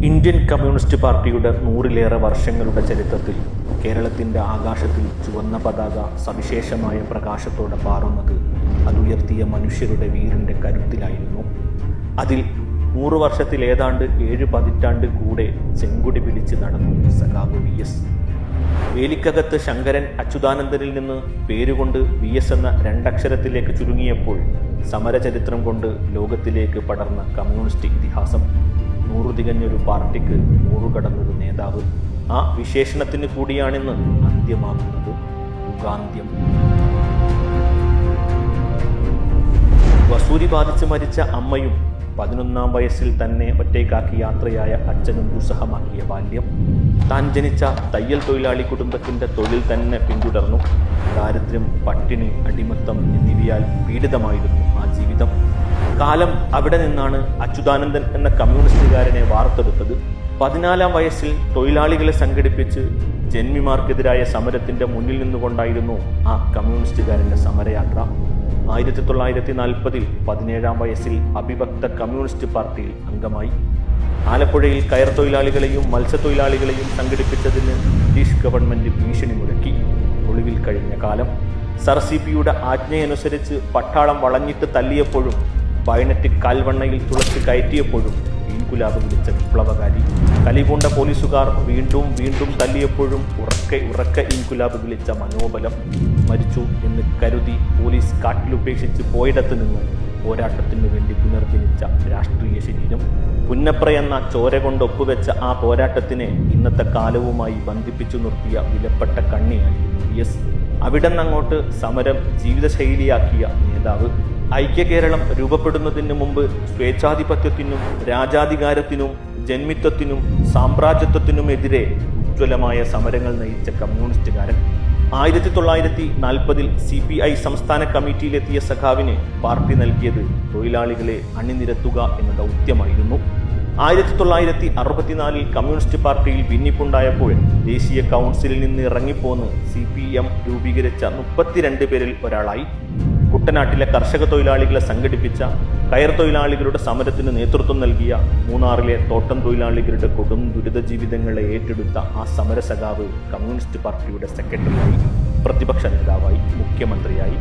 Indian communist പാർട്ടിയുടെ 100-ലേറെ വർഷങ്ങളുടെ ചരിത്രത്തിൽ കേരളത്തിൻ്റെ ആകാശത്തിൽ ചുവന്ന പതാക സവിശേഷമായ പ്രകാശത്തോടെ പാറുന്നത് അതുയർത്തിയ മനുഷ്യരുടെ വീറിൻ്റെ കരുത്തിലായിരുന്നു. അതിൽ 100 വർഷത്തിൽ ഏതാണ്ട് 7 പതിറ്റാണ്ട് കൂടെ ചെങ്കുടി പിടിച്ച് നടന്നു സഖാവ് VS. വേലിക്കകത്ത് ശങ്കരൻ അച്യുതാനന്ദനിൽ നിന്ന് പേരുകൊണ്ട് VS എന്ന 2 അക്ഷരത്തിലേക്ക് ചുരുങ്ങിയപ്പോൾ സമരചരിത്രം കൊണ്ട് ലോകത്തിലേക്ക് പടർന്ന കമ്മ്യൂണിസ്റ്റ് ഇതിഹാസം. 100 തികഞ്ഞൊരു പാർട്ടിക്ക് 100 കടന്നൊരു നേതാവ്. ആ വിശേഷണത്തിന് കൂടിയാണിന്ന് അന്ത്യമാകുന്നത്. യുഗാന്ത്യം. വസൂരി ബാധിച്ച് മരിച്ച അമ്മയും 11ാം വയസ്സിൽ തന്നെ ഒറ്റയ്ക്കാക്കി യാത്രയായ അച്ഛനും ദുസ്സഹമാക്കിയ ബാല്യം. താൻ ജനിച്ച തയ്യൽ തൊഴിലാളി കുടുംബത്തിൻ്റെ തൊഴിൽ തന്നെ പിന്തുടർന്നു. ദാരിദ്ര്യം, പട്ടിണി, അടിമത്തം എന്നിവയാൽ പീഡിതമായിരുന്നു ആ ജീവിതം. കാലം അവിടെ നിന്നാണ് അച്യുതാനന്ദൻ എന്ന കമ്മ്യൂണിസ്റ്റുകാരനെ വാർത്തെടുത്തത്. 14ാം വയസ്സിൽ തൊഴിലാളികളെ സംഘടിപ്പിച്ച് ജന്മിമാർക്കെതിരായ സമരത്തിൻ്റെ മുന്നിൽ നിന്നുകൊണ്ടായിരുന്നു ആ കമ്മ്യൂണിസ്റ്റുകാരൻ്റെ സമരയാത്ര. 1940-ൽ 17ാം വയസ്സിൽ അവിഭക്ത കമ്മ്യൂണിസ്റ്റ് പാർട്ടിയിൽ അംഗമായി. ആലപ്പുഴയിൽ കയർ തൊഴിലാളികളെയും മത്സ്യത്തൊഴിലാളികളെയും സംഘടിപ്പിച്ചതിന് ബ്രിട്ടീഷ് ഗവൺമെന്റ് ഭീഷണി മുഴക്കി. ഒളിവിൽ കഴിഞ്ഞ കാലം. സർ CP-യുടെ ആജ്ഞയനുസരിച്ച് പട്ടാളം വളഞ്ഞിട്ട് തല്ലിയപ്പോഴും ബയനറ്റ് കാൽവണ്ണയിൽ തുളച്ച് കയറ്റിയപ്പോഴും ഇൻകുലാബ് വിളിച്ച വിപ്ലവകാരി. കലിപൂണ്ട പോലീസുകാർ വീണ്ടും വീണ്ടും തല്ലിയപ്പോഴും ഉറക്കെ ഇൻകുലാബ് വിളിച്ച മനോബലം. മരിച്ചു എന്ന് കരുതി പോലീസ് കാട്ടിലുപേക്ഷിച്ച് പോയിടത്ത് നിന്ന് പോരാട്ടത്തിനു വേണ്ടി പുനർജനിച്ച രാഷ്ട്രീയ ശരീരം. പുന്നപ്ര എന്ന ചോര കൊണ്ട് ഒപ്പുവെച്ച ആ പോരാട്ടത്തിനെ ഇന്നത്തെ കാലവുമായി ബന്ധിപ്പിച്ചു നിർത്തിയ വിലപ്പെട്ട കണ്ണിയായിരുന്നു VS. അവിടെ നിന്നങ്ങോട്ട് സമരം ജീവിതശൈലിയാക്കിയ നേതാവ്. ഐക്യ കേരളം രൂപപ്പെടുന്നതിന് മുമ്പ് സ്വേച്ഛാധിപത്യത്തിനും രാജാധികാരത്തിനും ജന്മിത്വത്തിനും സാമ്രാജ്യത്വത്തിനുമെതിരെ ഉജ്ജ്വലമായ സമരങ്ങൾ നയിച്ച കമ്മ്യൂണിസ്റ്റുകാരൻ. 1940-ൽ CPI സംസ്ഥാന കമ്മിറ്റിയിലെത്തിയ സഖാവിന് പാർട്ടി നൽകിയത് തൊഴിലാളികളെ അണിനിരത്തുക എന്ന ദൗത്യമായിരുന്നു. 1964-ൽ കമ്മ്യൂണിസ്റ്റ് പാർട്ടിയിൽ ഭിന്നിപ്പുണ്ടായപ്പോൾ ദേശീയ കൗൺസിലിൽ നിന്ന് ഇറങ്ങിപ്പോന്ന് CPM രൂപീകരിച്ച 32 പേരിൽ ഒരാളായി. കുട്ടനാട്ടിലെ കർഷക തൊഴിലാളികളെ സംഘടിപ്പിച്ച, കയർ തൊഴിലാളികളുടെ സമരത്തിന് നേതൃത്വം നൽകിയ, മൂന്നാറിലെ തോട്ടം തൊഴിലാളികളുടെ കൊടും ദുരിത ജീവിതങ്ങളെ ഏറ്റെടുത്ത ആ സമരസഖാവ് കമ്മ്യൂണിസ്റ്റ് പാർട്ടിയുടെ സെക്രട്ടറിയായി, പ്രതിപക്ഷ നേതാവായി, മുഖ്യമന്ത്രിയായി.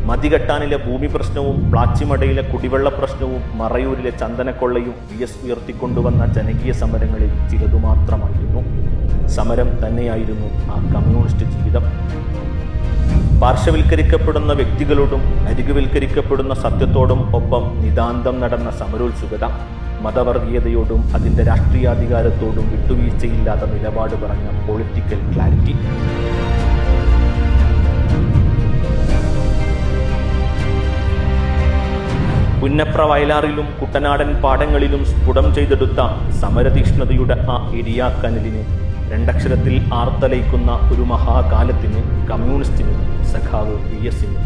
മതികെട്ടാനിലെ ഭൂമി പ്രശ്നവും പ്ലാച്ചിമടയിലെ കുടിവെള്ള പ്രശ്നവും മറയൂരിലെ ചന്ദനക്കൊള്ളയും VS ഉയർത്തിക്കൊണ്ടുവന്ന ജനകീയ സമരങ്ങളിൽ ചിലതുമാത്രമായിരുന്നു. സമരം തന്നെയായിരുന്നു ആ കമ്മ്യൂണിസ്റ്റ് ജീവിതം. പാർശ്വവൽക്കരിക്കപ്പെടുന്ന വ്യക്തികളോടും അരികുവൽക്കരിക്കപ്പെടുന്ന സത്യത്തോടും ഒപ്പം നിതാന്തം നടന്ന സമരോത്സുകത. മതവർഗീയതയോടും അതിൻ്റെ രാഷ്ട്രീയാധികാരത്തോടും വിട്ടുവീഴ്ചയില്ലാത്ത നിലപാട് പറഞ്ഞ പൊളിറ്റിക്കൽ ക്ലാരിറ്റി. പുന്നപ്ര വയലാറിലും കുട്ടനാടൻ പാടങ്ങളിലും സ്ഫുടം ചെയ്തെടുത്ത സമരതീഷ്ണതയുടെ ആ ഇടിയാക്കനലിന്, 2 അക്ഷരത്തിൽ ആർത്തലയിക്കുന്ന ഒരു മഹാകാലത്തിന്, കമ്മ്യൂണിസ്റ്റിന്, സഖാവ് VS-ന്